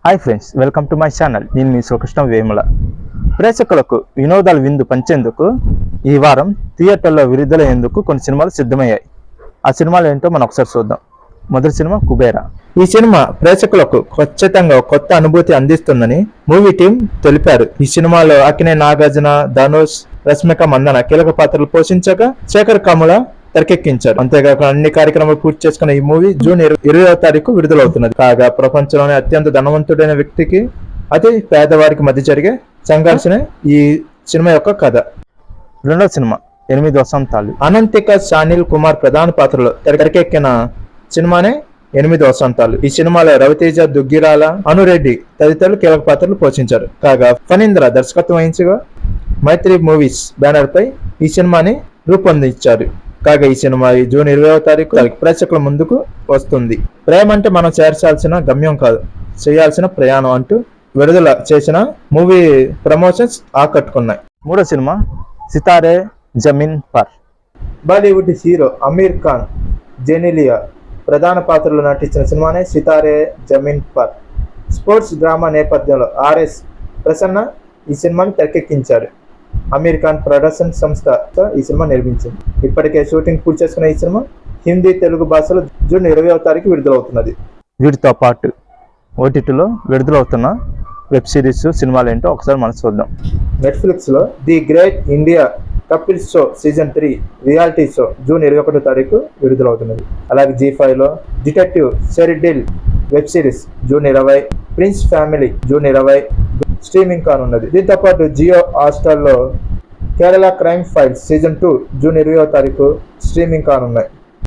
Hi friends, welcome to my channel. నేను మీ శ్రీకృష్ణ వేముల. ప్రేక్షకులకు వినోదాలు విందు పంచేందుకు ఈ వారం థియేటర్లో విడుదలయ్యేందుకు కొన్ని సినిమాలు సిద్ధమయ్యాయి. ఆ సినిమాలు ఏంటో మనం ఒకసారి చూద్దాం. మొదటి సినిమా కుబేరా. ఈ సినిమా ప్రేక్షకులకు ఖచ్చితంగా కొత్త అనుభూతి అందిస్తుందని మూవీ టీం తెలిపారు. ఈ సినిమాలో అక్కినే నాగార్జున, ధనుష్, రష్మిక మందన కీలక పాత్రలు పోషించగా శేఖర్ కమల తెరకెక్కించారు. అంతేకాకుండా అన్ని కార్యక్రమాలు పూర్తి చేసుకున్న ఈ మూవీ జూన్ 20వ తారీఖు విడుదలవుతున్నది. కాగా ప్రపంచంలోనే అత్యంత ధనవంతుడైన వ్యక్తికి అతి పేదవారికి మధ్య జరిగే సంఘర్షణ ఈ సినిమా యొక్క కథ. రెండవ సినిమా 8 వసంతాలు. అనంతిక, సానిల్ కుమార్ ప్రధాన పాత్రలో తెరకెక్కిన సినిమానే 8 వసంతాలు. ఈ సినిమాలో రవితేజ, దుగ్గిరాల, అనురెడ్డి తదితరులు కీలక పాత్రలు పోషించారు. కాగా ఫణీంద్ర దర్శకత్వం వహించగా మైత్రి మూవీస్ బ్యానర్ పై ఈ సినిమాని రూపొందించారు. కాగా ఈ సినిమా జూన్ 20వ తారీఖు ప్రేక్షకుల ముందుకు వస్తుంది. ప్రేమ అంటే మనం చేర్చాల్సిన గమ్యం కాదు, చేయాల్సిన ప్రయాణం అంటూ విడుదల చేసిన మూవీ ప్రమోషన్స్ ఆకట్టుకున్నాయి. మూడో సినిమా సితారే జమీన్ పర్. బాలీవుడ్ హీరో అమీర్ ఖాన్, జెనీలియా ప్రధాన పాత్రలో నటించిన సినిమానే సితారే జమీన్ పర్. స్పోర్ట్స్ డ్రామా నేపథ్యంలో ఆర్ఎస్ ప్రసన్న ఈ సినిమాని తెరకెక్కించారు. అమీర్ ఖాన్ ప్రొడక్షన్ సంస్థ ఈ సినిమా నిర్మించింది. ఇప్పటికే షూటింగ్ పూర్తి చేసుకున్న ఈ సినిమా హిందీ, తెలుగు భాషలో జూన్ 20వ తారీఖు విడుదలవుతున్నది. వీటితో పాటు ఓటీటీలో విడుదలవుతున్న వెబ్ సిరీస్ సినిమాలు ఏంటో ఒకసారి మనం చూద్దాం. నెట్ఫ్లిక్స్ లో the great India Kapil's show season 3 reality show June 21వ తారీఖు విడుదలవుతున్నది. అలాగే G5 లో డిటెక్టివ్ షెరిడిల్ web series June 20, prince family June 20 streaming కానున్నది. దీంతో పాటు జియో హాట్‌స్టార్ లో Kerala crime files season 2 June 20వ తారీఖు స్ట్రీమింగ్ కానున్నాయి.